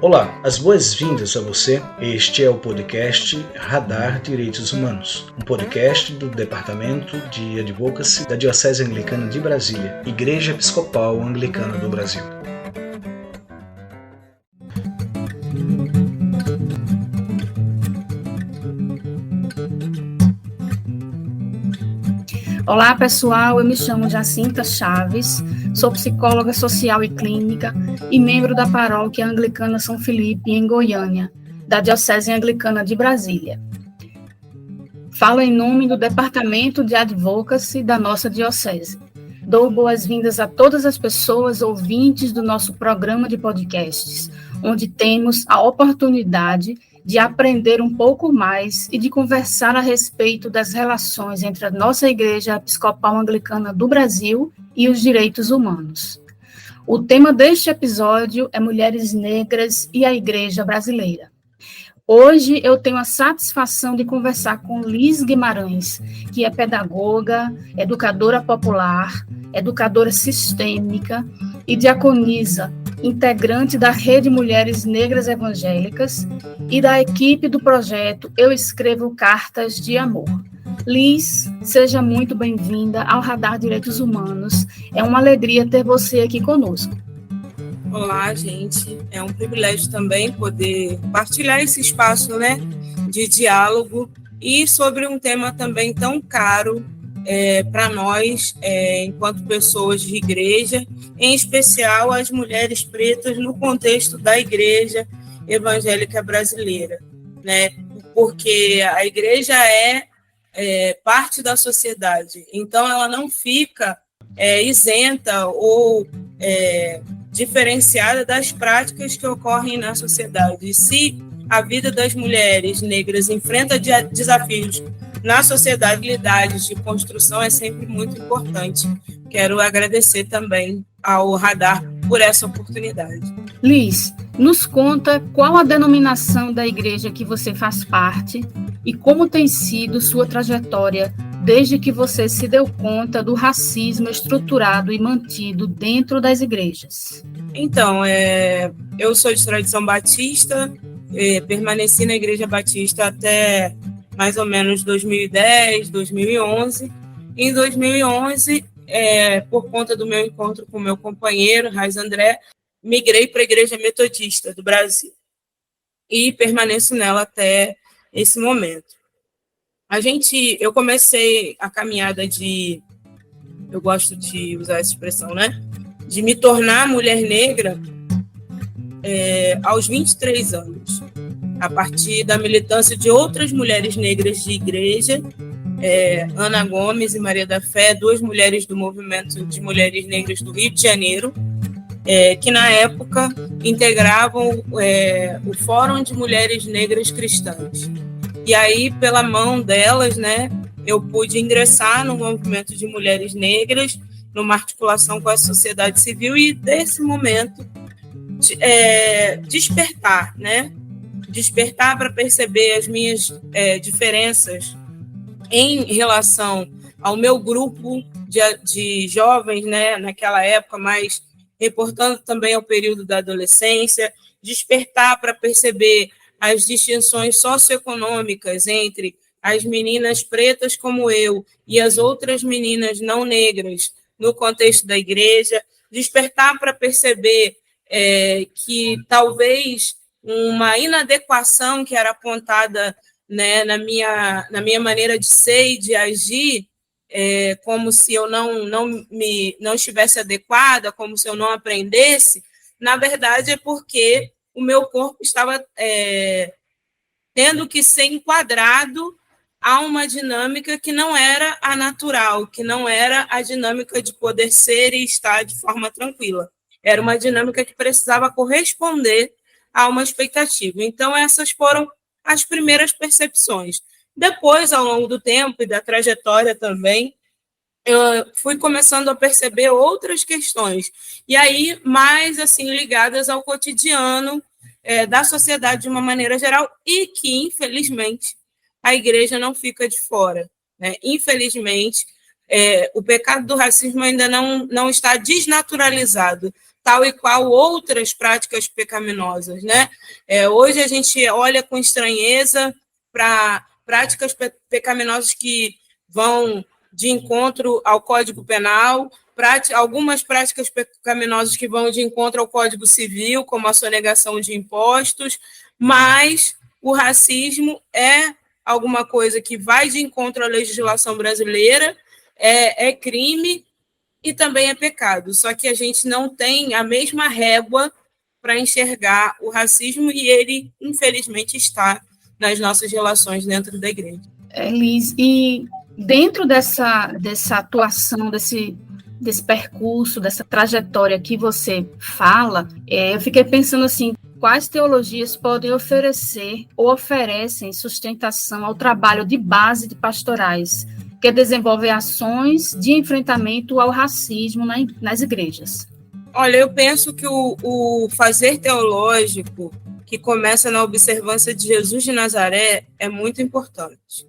Olá, as boas-vindas a você. Este é o podcast Radar Direitos Humanos, um podcast do Departamento de Advocacy da Diocese Anglicana de Brasília, Igreja Episcopal Anglicana do Brasil. Olá pessoal, eu me chamo Jacinta Chaves, sou psicóloga social e clínica e membro da paróquia anglicana São Felipe, em Goiânia, da Diocese Anglicana de Brasília. Falo em nome do Departamento de Advocacy da nossa Diocese. Dou boas-vindas a todas as pessoas ouvintes do nosso programa de podcasts, onde temos a oportunidade de aprender um pouco mais e de conversar a respeito das relações entre a nossa Igreja Episcopal Anglicana do Brasil e os direitos humanos. O tema deste episódio é Mulheres Negras e a Igreja Brasileira. Hoje eu tenho a satisfação de conversar com Liz Guimarães, que é pedagoga, educadora popular, educadora sistêmica e diaconisa, integrante da Rede Mulheres Negras Evangélicas e da equipe do projeto Eu Escrevo Cartas de Amor. Liz, seja muito bem-vinda ao Radar Direitos Humanos. É uma alegria ter você aqui conosco. Olá, gente. É um privilégio também poder partilhar esse espaço, de diálogo e sobre um tema também tão caro para nós, enquanto pessoas de igreja, em especial as mulheres pretas no contexto da Igreja Evangélica Brasileira, porque a igreja é parte da sociedade, então ela não fica isenta ou diferenciada das práticas que ocorrem na sociedade. E se a vida das mulheres negras enfrenta desafios na sociedade de construção, é sempre muito importante. Quero agradecer também ao Radar por essa oportunidade. Liz, nos conta qual a denominação da igreja que você faz parte e como tem sido sua trajetória desde que você se deu conta do racismo estruturado e mantido dentro das igrejas. Então, eu sou de tradição batista, permaneci na Igreja Batista até mais ou menos 2010, 2011. Em 2011, por conta do meu encontro com meu companheiro, Raiz André, migrei para a Igreja Metodista do Brasil e permaneço nela até esse momento. Eu comecei a caminhada eu gosto de usar essa expressão, de me tornar mulher negra aos 23 anos, a partir da militância de outras mulheres negras de igreja, Ana Gomes e Maria da Fé, duas mulheres do movimento de mulheres negras do Rio de Janeiro, que na época integravam o Fórum de Mulheres Negras Cristãs. E aí, pela mão delas, eu pude ingressar no movimento de mulheres negras, numa articulação com a sociedade civil, e desse momento despertar para perceber as minhas diferenças em relação ao meu grupo de jovens, naquela época, mas reportando também ao período da adolescência, despertar para perceber as distinções socioeconômicas entre as meninas pretas como eu e as outras meninas não negras no contexto da igreja, despertar para perceber que talvez uma inadequação que era apontada na minha maneira de ser e de agir, como se eu não estivesse adequada, como se eu não aprendesse, na verdade é porque o meu corpo estava tendo que ser enquadrado a uma dinâmica que não era a natural, que não era a dinâmica de poder ser e estar de forma tranquila. Era uma dinâmica que precisava corresponder a uma expectativa. Então, essas foram as primeiras percepções. Depois, ao longo do tempo e da trajetória também, eu fui começando a perceber outras questões, e aí mais assim ligadas ao cotidiano da sociedade de uma maneira geral, e que, infelizmente, a igreja não fica de fora. Infelizmente, o pecado do racismo ainda não está desnaturalizado tal e qual outras práticas pecaminosas, né? Hoje a gente olha com estranheza para práticas pecaminosas que vão de encontro ao Código Penal, algumas práticas pecaminosas que vão de encontro ao Código Civil, como a sonegação de impostos, mas o racismo é alguma coisa que vai de encontro à legislação brasileira, é crime e também é pecado. Só que a gente não tem a mesma régua para enxergar o racismo e ele, infelizmente, está nas nossas relações dentro da igreja. Liz, e dentro dessa atuação, desse percurso, dessa trajetória que você fala, eu fiquei pensando assim, quais teologias podem oferecer ou oferecem sustentação ao trabalho de base de pastorais que desenvolvem ações de enfrentamento ao racismo nas igrejas? Olha, eu penso que o fazer teológico que começa na observância de Jesus de Nazaré é muito importante.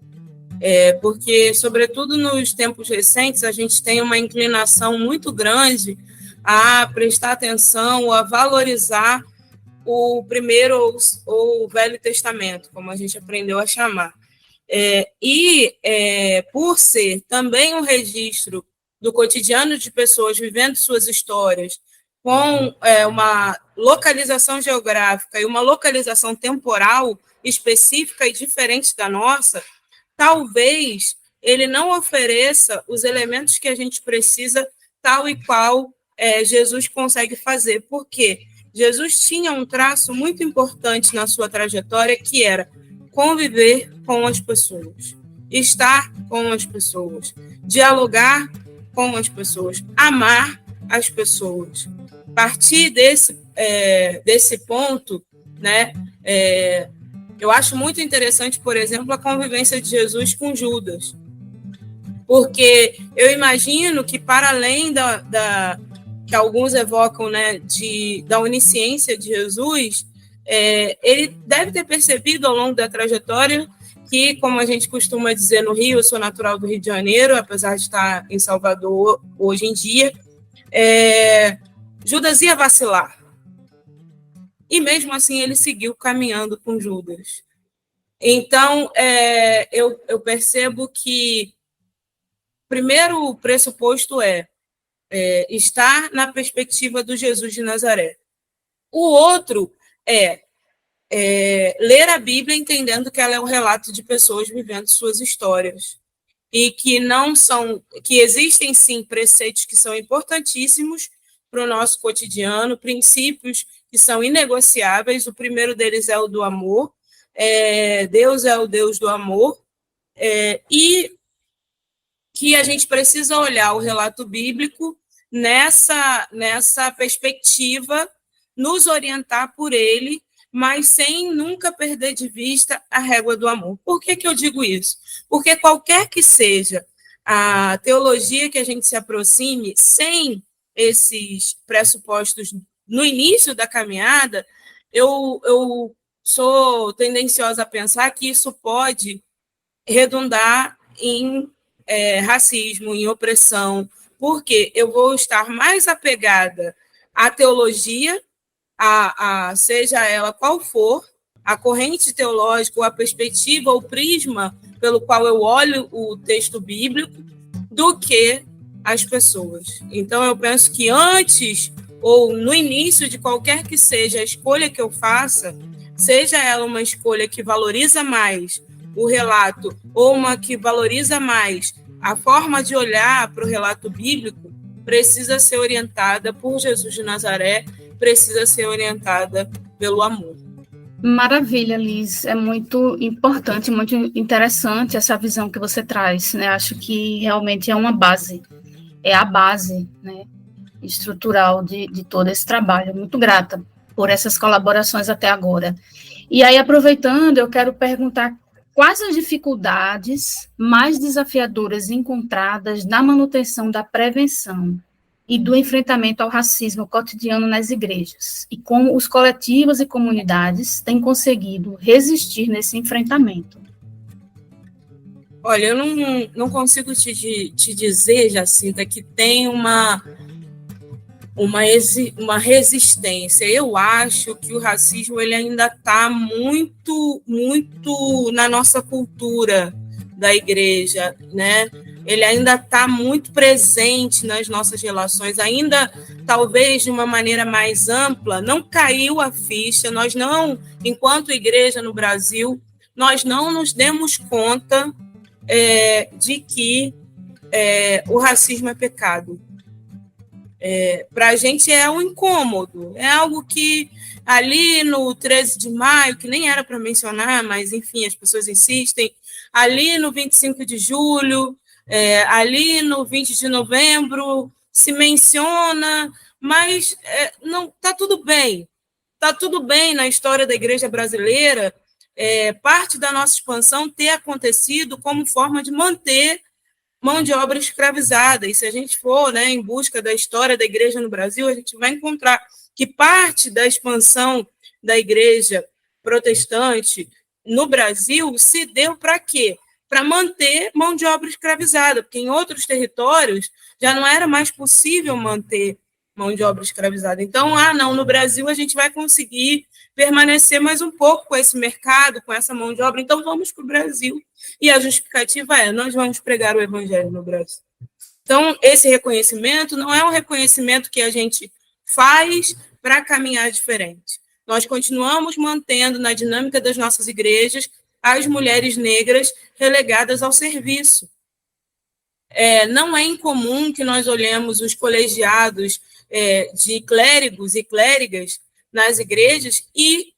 Porque, sobretudo nos tempos recentes, a gente tem uma inclinação muito grande a prestar atenção, a valorizar o primeiro ou o Velho Testamento, como a gente aprendeu a chamar. Por ser também um registro do cotidiano de pessoas vivendo suas histórias, com uma localização geográfica e uma localização temporal específica e diferente da nossa, talvez ele não ofereça os elementos que a gente precisa, tal e qual Jesus consegue fazer. Por quê? Jesus tinha um traço muito importante na sua trajetória, que era conviver com as pessoas, estar com as pessoas, dialogar com as pessoas, amar as pessoas. A partir desse ponto, né, eu acho muito interessante, por exemplo, a convivência de Jesus com Judas, porque eu imagino que, para além que alguns evocam, né, da onisciência de Jesus, ele deve ter percebido ao longo da trajetória que, como a gente costuma dizer no Rio, eu sou natural do Rio de Janeiro, apesar de estar em Salvador hoje em dia, Judas ia vacilar. E mesmo assim ele seguiu caminhando com Judas. Então, eu percebo que o primeiro pressuposto estar na perspectiva do Jesus de Nazaré. O outro ler a Bíblia entendendo que ela é um relato de pessoas vivendo suas histórias e que existem sim preceitos que são importantíssimos para o nosso cotidiano, princípios que são inegociáveis. O primeiro deles é o do amor. Deus é o Deus do amor, e que a gente precisa olhar o relato bíblico nessa perspectiva, nos orientar por ele, mas sem nunca perder de vista a régua do amor. Por que eu digo isso? Porque qualquer que seja a teologia que a gente se aproxime, sem esses pressupostos no início da caminhada, eu sou tendenciosa a pensar que isso pode redundar em racismo, em opressão, porque eu vou estar mais apegada à teologia, seja ela qual for, a corrente teológica, ou a perspectiva, ou o prisma pelo qual eu olho o texto bíblico, do que as pessoas. Então, eu penso que antes ou no início de qualquer que seja a escolha que eu faça, seja ela uma escolha que valoriza mais o relato ou uma que valoriza mais a forma de olhar para o relato bíblico, precisa ser orientada por Jesus de Nazaré, precisa ser orientada pelo amor. Maravilha, Liz. É muito importante, muito interessante essa visão que você traz, né? Acho que realmente é uma base, é a base, né, estrutural de todo esse trabalho. Muito grata por essas colaborações até agora. E aí, aproveitando, eu quero perguntar quais as dificuldades mais desafiadoras encontradas na manutenção da prevenção e do enfrentamento ao racismo cotidiano nas igrejas, e como os coletivos e comunidades têm conseguido resistir nesse enfrentamento. Olha, eu não consigo te dizer, Jacinta, que tem uma resistência. Eu acho que o racismo ele ainda está muito, muito na nossa cultura da igreja, né? Ele ainda está muito presente nas nossas relações, ainda talvez de uma maneira mais ampla, não caiu a ficha, nós não, enquanto igreja no Brasil, nós não nos demos conta de que o racismo é pecado. Para a gente é um incômodo, é algo que ali no 13 de maio, que nem era para mencionar, mas enfim, as pessoas insistem, ali no 25 de julho, ali no 20 de novembro, se menciona, mas não está tudo bem. Está tudo bem na história da igreja brasileira, parte da nossa expansão ter acontecido como forma de manter mão de obra escravizada. E se a gente for, né, em busca da história da igreja no Brasil, a gente vai encontrar que parte da expansão da igreja protestante no Brasil se deu para quê? Para manter mão de obra escravizada, porque em outros territórios já não era mais possível manter mão de obra escravizada. Então, não, no Brasil a gente vai conseguir permanecer mais um pouco com esse mercado, com essa mão de obra, então vamos para o Brasil. E a justificativa nós vamos pregar o evangelho no Brasil. Então, esse reconhecimento não é um reconhecimento que a gente faz para caminhar diferente. Nós continuamos mantendo na dinâmica das nossas igrejas as mulheres negras relegadas ao serviço. Não é incomum que nós olhemos os colegiados de clérigos e clérigas nas igrejas e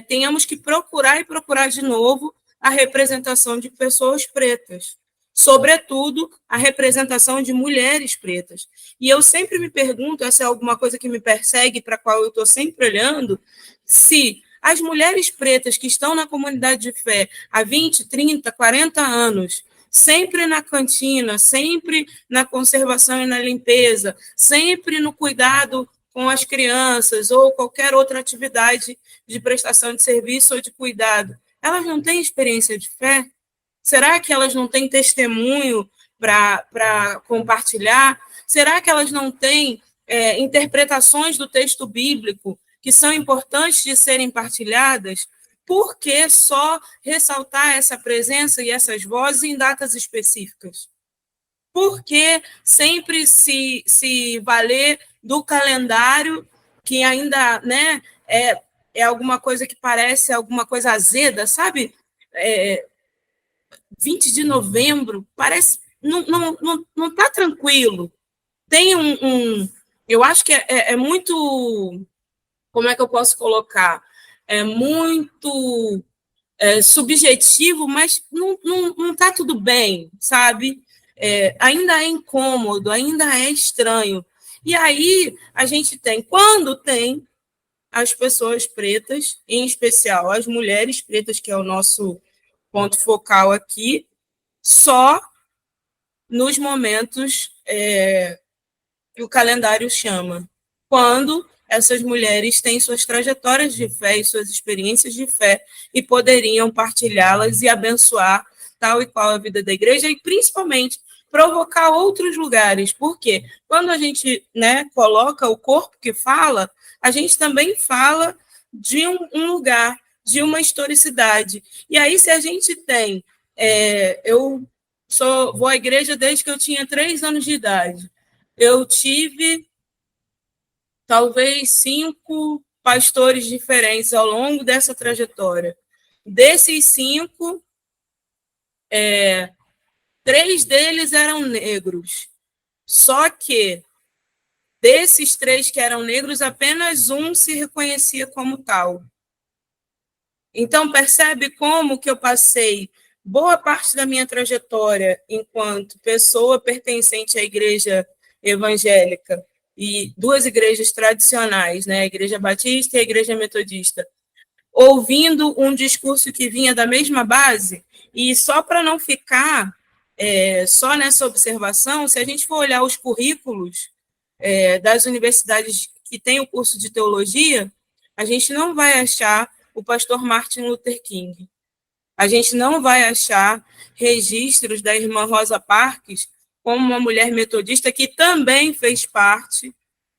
tenhamos que procurar de novo a representação de pessoas pretas, sobretudo a representação de mulheres pretas. E eu sempre me pergunto, essa é alguma coisa que me persegue, para a qual eu estou sempre olhando, se as mulheres pretas que estão na comunidade de fé há 20, 30, 40 anos, sempre na cantina, sempre na conservação e na limpeza, sempre no cuidado com as crianças ou qualquer outra atividade de prestação de serviço ou de cuidado, elas não têm experiência de fé? Será que elas não têm testemunho para compartilhar? Será que elas não têm interpretações do texto bíblico que são importantes de serem partilhadas? Por que só ressaltar essa presença e essas vozes em datas específicas? Por que sempre se valer do calendário, que ainda, né, é alguma coisa que parece alguma coisa azeda, sabe? 20 de novembro, parece, não está tranquilo. Tem eu acho que é muito, como é que eu posso colocar? É muito subjetivo, mas não está tudo bem, sabe? Ainda é incômodo, ainda é estranho. E aí a gente tem, quando tem as pessoas pretas, em especial as mulheres pretas, que é o nosso ponto focal aqui, só nos momentos que o calendário chama, quando essas mulheres têm suas trajetórias de fé e suas experiências de fé e poderiam partilhá-las e abençoar tal e qual a vida da igreja e, principalmente, provocar outros lugares. Porque quando a gente, né, coloca o corpo que fala, a gente também fala de um lugar, de uma historicidade. E aí, se a gente tem... eu vou à igreja desde que eu tinha 3 anos de idade. Eu tive talvez 5 pastores diferentes ao longo dessa trajetória. Desses 5, 3 deles eram negros. Só que desses 3 que eram negros, apenas um se reconhecia como tal. Então, percebe como que eu passei boa parte da minha trajetória enquanto pessoa pertencente à igreja evangélica e 2 igrejas tradicionais, né, a Igreja Batista e a Igreja Metodista, ouvindo um discurso que vinha da mesma base, e só para não ficar só nessa observação, se a gente for olhar os currículos das universidades que têm o curso de teologia, a gente não vai achar o pastor Martin Luther King. A gente não vai achar registros da irmã Rosa Parks como uma mulher metodista que também fez parte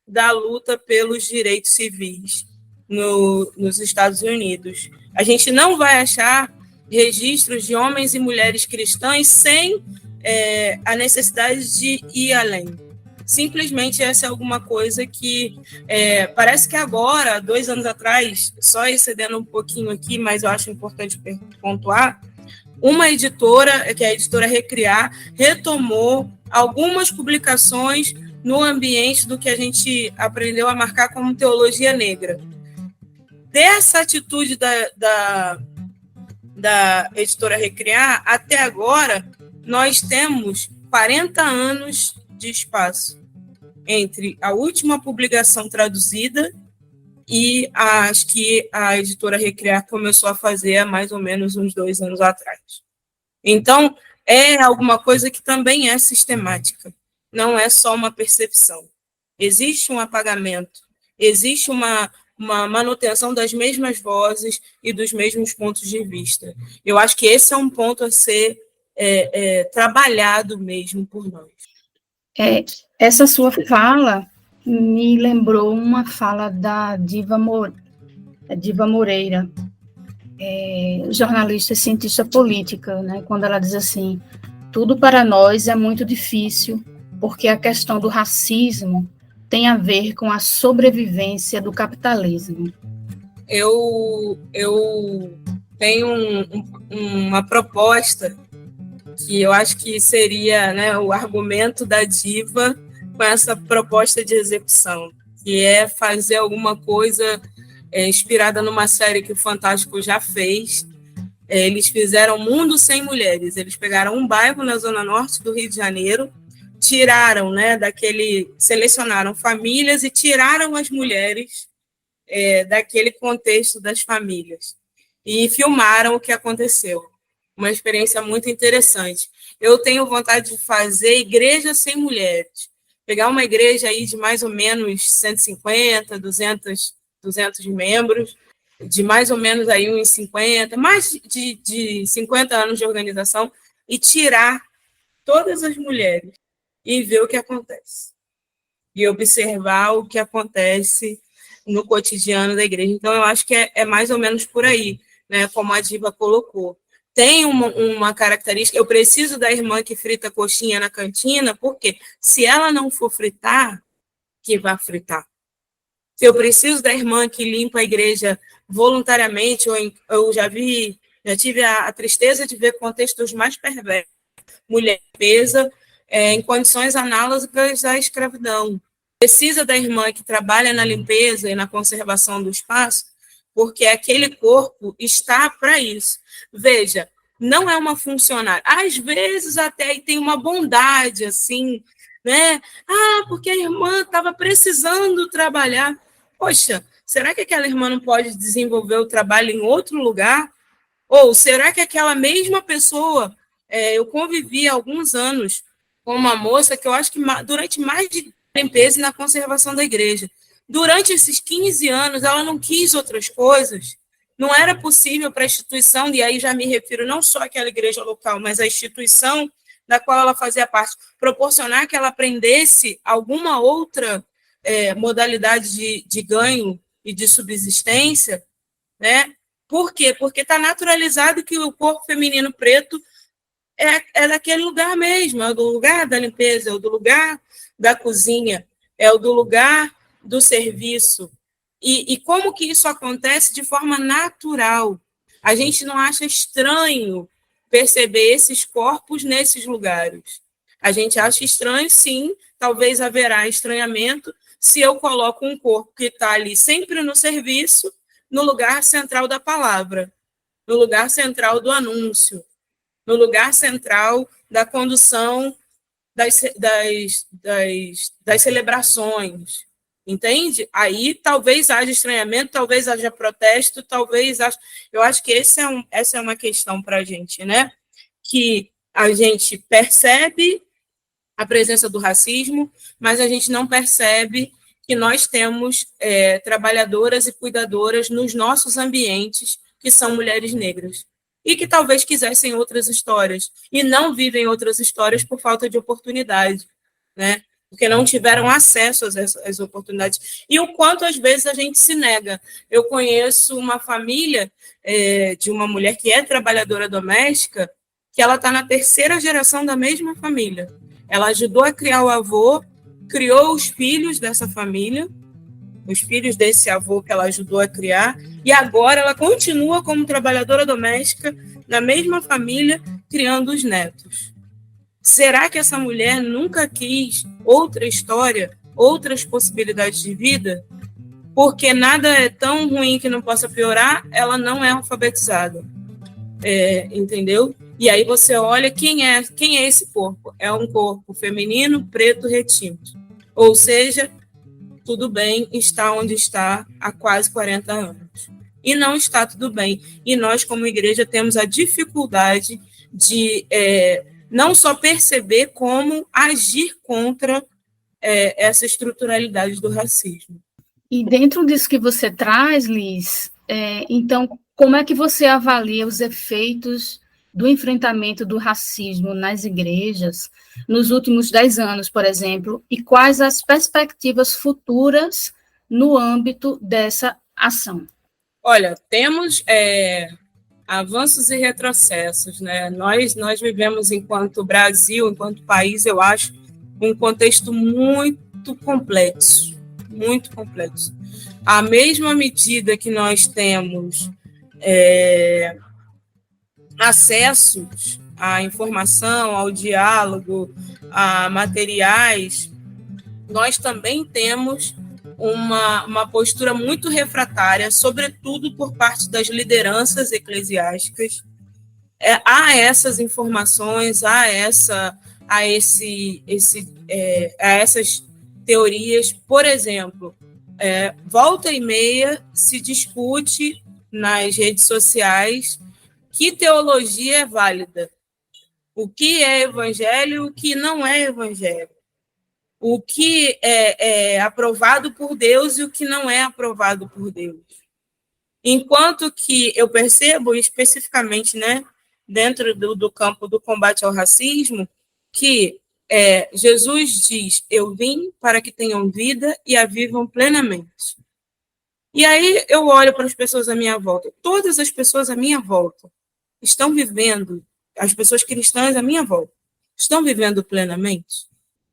da luta pelos direitos civis nos Estados Unidos. A gente não vai achar registros de homens e mulheres cristãs sem a necessidade de ir além. Simplesmente essa é alguma coisa que parece que agora, 2 anos atrás, só excedendo um pouquinho aqui, mas eu acho importante pontuar, uma editora, que é a editora Recriar, retomou algumas publicações no ambiente do que a gente aprendeu a marcar como teologia negra. Dessa atitude da editora Recriar, até agora, nós temos 40 anos de espaço entre a última publicação traduzida e as que a editora Recriar começou a fazer há mais ou menos uns 2 anos atrás. Então, é alguma coisa que também é sistemática, não é só uma percepção. Existe um apagamento, existe uma manutenção das mesmas vozes e dos mesmos pontos de vista. Eu acho que esse é um ponto a ser trabalhado mesmo por nós. Essa sua fala me lembrou uma fala da Diva Moreira, jornalista e cientista política, né, quando ela diz assim: tudo para nós é muito difícil, porque a questão do racismo tem a ver com a sobrevivência do capitalismo. Eu tenho uma proposta que eu acho que seria, né, o argumento da Diva com essa proposta de execução, que é fazer alguma coisa inspirada numa série que o Fantástico já fez. Eles fizeram Mundo Sem Mulheres. Eles pegaram um bairro na zona norte do Rio de Janeiro, tiraram, né, selecionaram famílias e tiraram as mulheres daquele contexto das famílias e filmaram o que aconteceu. Uma experiência muito interessante. Eu tenho vontade de fazer Igreja Sem Mulheres. Pegar uma igreja aí de mais ou menos 150, 200 membros, de mais ou menos aí uns 50, mais de 50 anos de organização, e tirar todas as mulheres e ver o que acontece. E observar o que acontece no cotidiano da igreja. Então, eu acho que é mais ou menos por aí, né, como a Diva colocou. Tem uma característica, eu preciso da irmã que frita coxinha na cantina, porque se ela não for fritar, que vai fritar. Se eu preciso da irmã que limpa a igreja voluntariamente, ou eu já tive a tristeza de ver contextos mais perversos, mulher presa em condições análogas à escravidão. Precisa da irmã que trabalha na limpeza e na conservação do espaço, porque aquele corpo está para isso. Veja, não é uma funcionária. Às vezes até tem uma bondade, assim, né? Porque a irmã estava precisando trabalhar. Poxa, será que aquela irmã não pode desenvolver o trabalho em outro lugar? Ou será que aquela mesma pessoa... eu convivi há alguns anos com uma moça que eu acho que durante mais de limpeza e na conservação da igreja. Durante esses 15 anos, ela não quis outras coisas, não era possível para a instituição, e aí já me refiro não só àquela igreja local, mas à instituição da qual ela fazia parte, proporcionar que ela aprendesse alguma outra modalidade de ganho e de subsistência, né? Por quê? Porque está naturalizado que o corpo feminino preto é daquele lugar mesmo, é do lugar da limpeza, é do lugar da cozinha, é do lugar do serviço. E como que isso acontece de forma natural? A gente não acha estranho perceber esses corpos nesses lugares. A gente acha estranho, sim, talvez haverá estranhamento se eu coloco um corpo que está ali sempre no serviço, no lugar central da palavra, no lugar central do anúncio, no lugar central da condução das celebrações, entende? Aí talvez haja estranhamento, talvez haja protesto, talvez haja... Eu acho que essa é uma questão para a gente, né? Que a gente percebe a presença do racismo, mas a gente não percebe que nós temos trabalhadoras e cuidadoras nos nossos ambientes que são mulheres negras e que talvez quisessem outras histórias e não vivem outras histórias por falta de oportunidade, né? porque não tiveram acesso às oportunidades. E o quanto, às vezes, a gente se nega. Eu conheço uma família de uma mulher que é trabalhadora doméstica, que ela está na 3ª geração da mesma família. Ela ajudou a criar o avô, criou os filhos dessa família, os filhos desse avô que ela ajudou a criar, e agora ela continua como trabalhadora doméstica na mesma família, criando os netos. Será que essa mulher nunca quis outra história, outras possibilidades de vida? Porque nada é tão ruim que não possa piorar, ela não é alfabetizada. Entendeu? E aí você olha quem é esse corpo. É um corpo feminino, preto, retinto. Ou seja, tudo bem, está onde está há quase 40 anos. E não está tudo bem. E nós, como igreja, temos a dificuldade de não só perceber, como agir contra essa estruturalidade do racismo. E dentro disso que você traz, Liz, então, como é que você avalia os efeitos do enfrentamento do racismo nas igrejas nos últimos 10 anos, por exemplo, e quais as perspectivas futuras no âmbito dessa ação? Olha, temos avanços e retrocessos, né? Nós vivemos, enquanto Brasil, enquanto país, eu acho, um contexto muito complexo, muito complexo. À mesma medida que nós temos acessos à informação, ao diálogo, a materiais, nós também temos uma postura muito refratária, sobretudo por parte das lideranças eclesiásticas, a essas informações, a essas teorias. Por exemplo, volta e meia se discute nas redes sociais que teologia é válida, o que é evangelho e o que não é evangelho, o que é aprovado por Deus e o que não é aprovado por Deus. Enquanto que eu percebo, especificamente, né, dentro do campo do combate ao racismo, que Jesus diz: eu vim para que tenham vida e a vivam plenamente. E aí eu olho para as pessoas à minha volta, todas as pessoas à minha volta estão vivendo, as pessoas cristãs à minha volta, estão vivendo plenamente?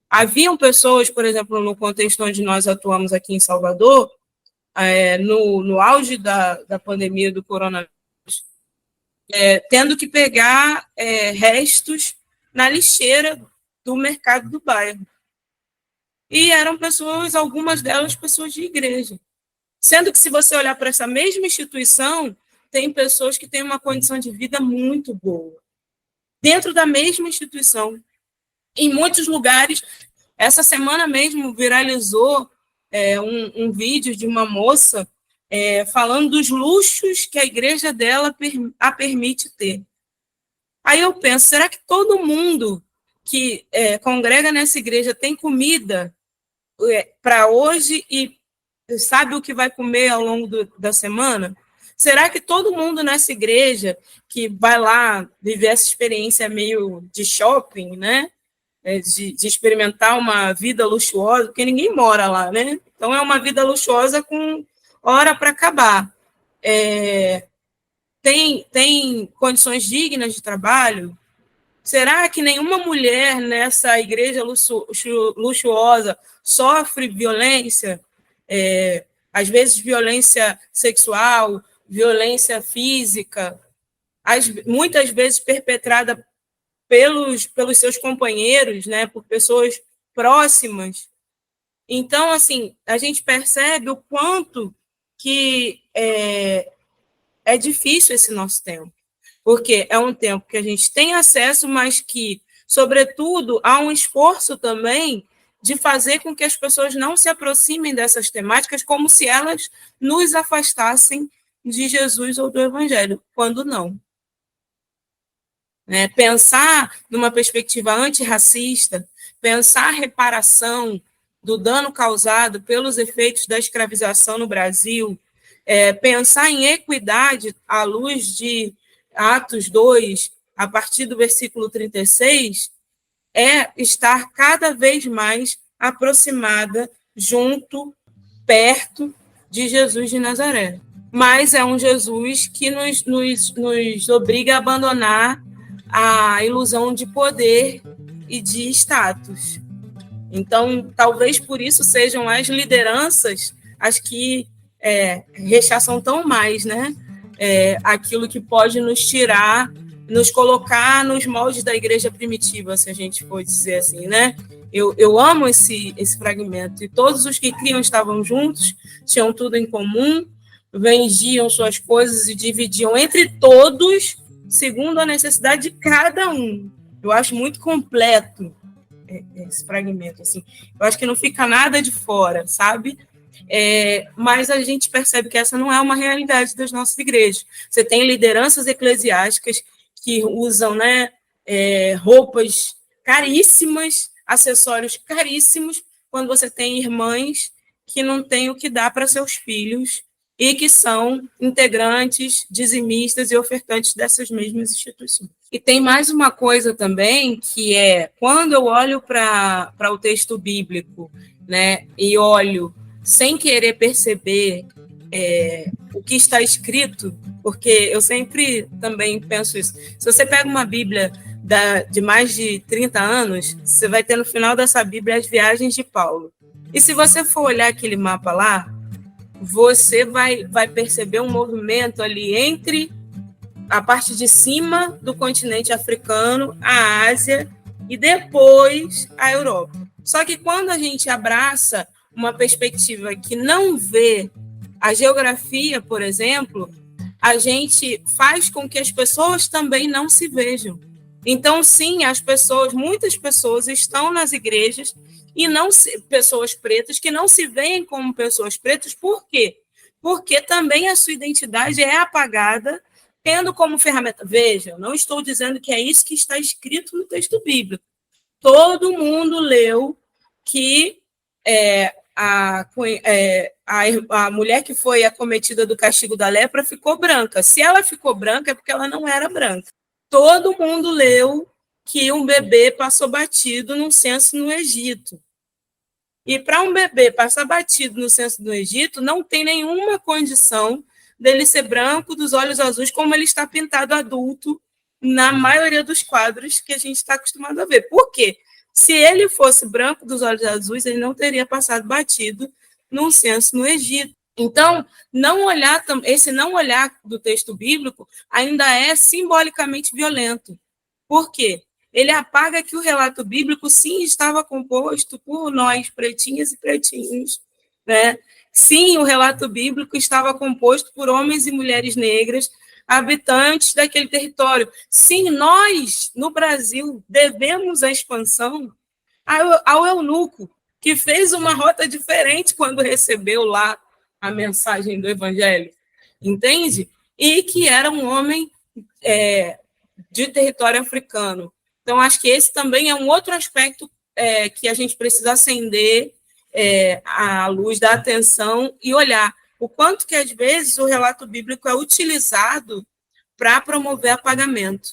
Haviam pessoas, por exemplo, no contexto onde nós atuamos aqui em Salvador, no auge da pandemia do coronavírus, tendo que pegar restos na lixeira do mercado do bairro. E eram pessoas, algumas delas, pessoas de igreja. Sendo que, se você olhar para essa mesma instituição, tem pessoas que têm uma condição de vida muito boa. Dentro da mesma instituição. Em muitos lugares, essa semana mesmo viralizou um vídeo de uma moça falando dos luxos que a igreja dela a permite ter. Aí eu penso, será que todo mundo que congrega nessa igreja tem comida para hoje e sabe o que vai comer ao longo da semana? Será que todo mundo nessa igreja que vai lá viver essa experiência meio de shopping, né? De experimentar uma vida luxuosa, porque ninguém mora lá, né? Então é uma vida luxuosa com hora para acabar. Tem condições dignas de trabalho? Será que nenhuma mulher nessa igreja luxuosa sofre violência? Às vezes violência sexual, violência física, muitas vezes perpetrada pelos seus companheiros, né, por pessoas próximas. Então, assim, a gente percebe o quanto que é difícil esse nosso tempo, porque é um tempo que a gente tem acesso, mas que, sobretudo, há um esforço também de fazer com que as pessoas não se aproximem dessas temáticas como se elas nos afastassem de Jesus ou do Evangelho, quando não. Pensar numa perspectiva antirracista, pensar a reparação do dano causado pelos efeitos da escravização no Brasil, pensar em equidade à luz de Atos 2, a partir do versículo 36, é estar cada vez mais aproximada, junto, perto de Jesus de Nazaré. Mas é um Jesus que nos obriga a abandonar a ilusão de poder e de status. Então, talvez por isso sejam as lideranças as que rechaçam tão mais, né? Aquilo que pode nos tirar, nos colocar nos moldes da igreja primitiva, se a gente for dizer assim, né? Eu amo esse fragmento. E todos os que criam estavam juntos, tinham tudo em comum, vendiam suas coisas e dividiam entre todos, segundo a necessidade de cada um. Eu acho muito completo esse fragmento, assim. Eu acho que não fica nada de fora, sabe? Mas a gente percebe que essa não é uma realidade das nossas igrejas. Você tem lideranças eclesiásticas que usam, né, roupas caríssimas, acessórios caríssimos, quando você tem irmãs que não têm o que dar para seus filhos e que são integrantes, dizimistas e ofertantes dessas mesmas instituições. E tem mais uma coisa também, que quando eu olho para o texto bíblico, né, e olho sem querer perceber o que está escrito, porque eu sempre também penso isso. Se você pega uma Bíblia de mais de 30 anos, você vai ter no final dessa Bíblia as viagens de Paulo. E se você for olhar aquele mapa lá, você vai perceber um movimento ali entre a parte de cima do continente africano, a Ásia e depois a Europa. Só que quando a gente abraça uma perspectiva que não vê a geografia, por exemplo, a gente faz com que as pessoas também não se vejam. Então, sim, muitas pessoas estão nas igrejas e pessoas pretas que não se veem como pessoas pretas. Por quê? Porque também a sua identidade é apagada, tendo como ferramenta. Veja, não estou dizendo que é isso que está escrito no texto bíblico. Todo mundo leu que a mulher que foi acometida do castigo da lepra ficou branca. Se ela ficou branca, é porque ela não era branca. Todo mundo leu que um bebê passou batido num censo no Egito. E para um bebê passar batido no censo do Egito, não tem nenhuma condição dele ser branco, dos olhos azuis, como ele está pintado adulto na maioria dos quadros que a gente está acostumado a ver. Por quê? Se ele fosse branco, dos olhos azuis, ele não teria passado batido num censo no Egito. Então, esse não olhar do texto bíblico ainda é simbolicamente violento. Por quê? Ele apaga que o relato bíblico, sim, estava composto por nós, pretinhas e pretinhos, né? Sim, o relato bíblico estava composto por homens e mulheres negras, habitantes daquele território. Sim, nós, no Brasil, devemos a expansão ao eunuco, que fez uma rota diferente quando recebeu lá a mensagem do evangelho, entende? E que era um homem de território africano. Então, acho que esse também é um outro aspecto que a gente precisa acender a luz da atenção e olhar o quanto que, às vezes, o relato bíblico é utilizado para promover apagamento,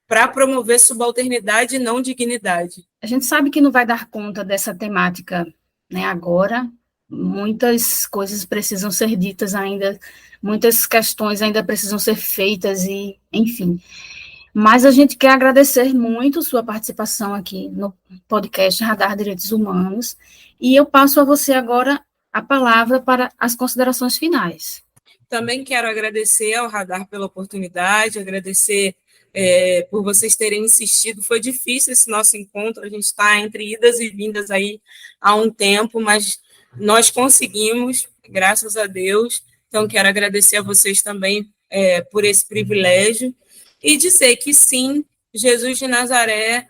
para promover subalternidade e não dignidade. A gente sabe que não vai dar conta dessa temática, né, agora. Muitas coisas precisam ser ditas ainda, muitas questões ainda precisam ser feitas, e, enfim. Mas a gente quer agradecer muito sua participação aqui no podcast Radar Direitos Humanos, e eu passo a você agora a palavra para as considerações finais. Também quero agradecer ao Radar pela oportunidade, agradecer por vocês terem insistido. Foi difícil esse nosso encontro, a gente está entre idas e vindas aí há um tempo, mas nós conseguimos, graças a Deus. Então, quero agradecer a vocês também por esse privilégio e dizer que, sim, Jesus de Nazaré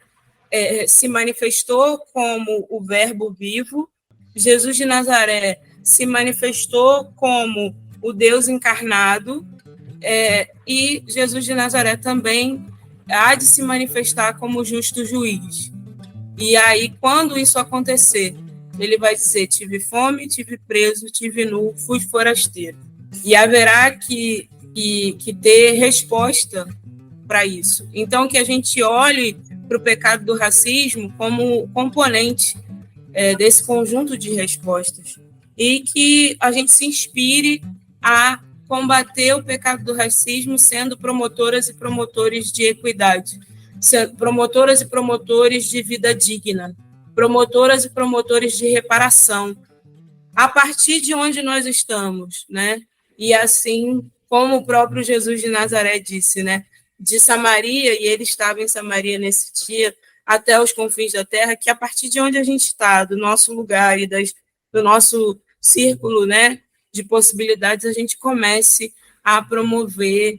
se manifestou como o Verbo vivo, Jesus de Nazaré se manifestou como o Deus encarnado, e Jesus de Nazaré também há de se manifestar como o justo juiz. E aí, quando isso acontecer, ele vai dizer: tive fome, tive preso, tive nu, fui forasteiro. E haverá que ter resposta para isso. Então, que a gente olhe para o pecado do racismo como componente desse conjunto de respostas, e que a gente se inspire a combater o pecado do racismo sendo promotoras e promotores de equidade, promotoras e promotores de vida digna, promotoras e promotores de reparação, a partir de onde nós estamos, né? E assim, como o próprio Jesus de Nazaré disse, né? De Samaria, e ele estava em Samaria nesse dia, até os confins da terra, que a partir de onde a gente está, do nosso lugar e do nosso círculo, né, de possibilidades, a gente comece a promover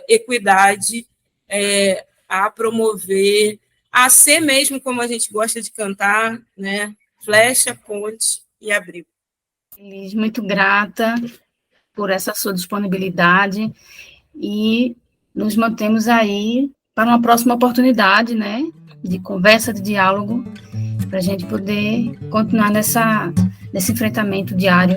equidade, a promover, a ser mesmo como a gente gosta de cantar, né? Flecha, ponte e abrigo. Elis, muito grata por essa sua disponibilidade e nos mantemos aí para uma próxima oportunidade, né, de conversa, de diálogo, para a gente poder continuar nesse enfrentamento diário.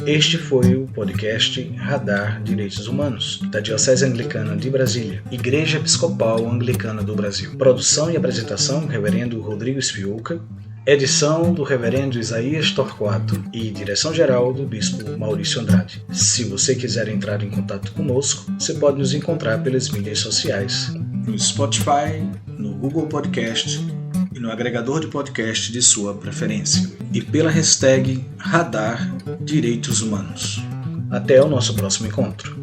Este foi o podcast Radar Direitos Humanos, da Diocese Anglicana de Brasília, Igreja Episcopal Anglicana do Brasil. Produção e apresentação, Reverendo Rodrigo Esfiuca. Edição do Reverendo Isaías Torquato e direção-geral do Bispo Maurício Andrade. Se você quiser entrar em contato conosco, você pode nos encontrar pelas mídias sociais, no Spotify, no Google Podcast e no agregador de podcast de sua preferência, e pela hashtag Radar Direitos Humanos. Até o nosso próximo encontro.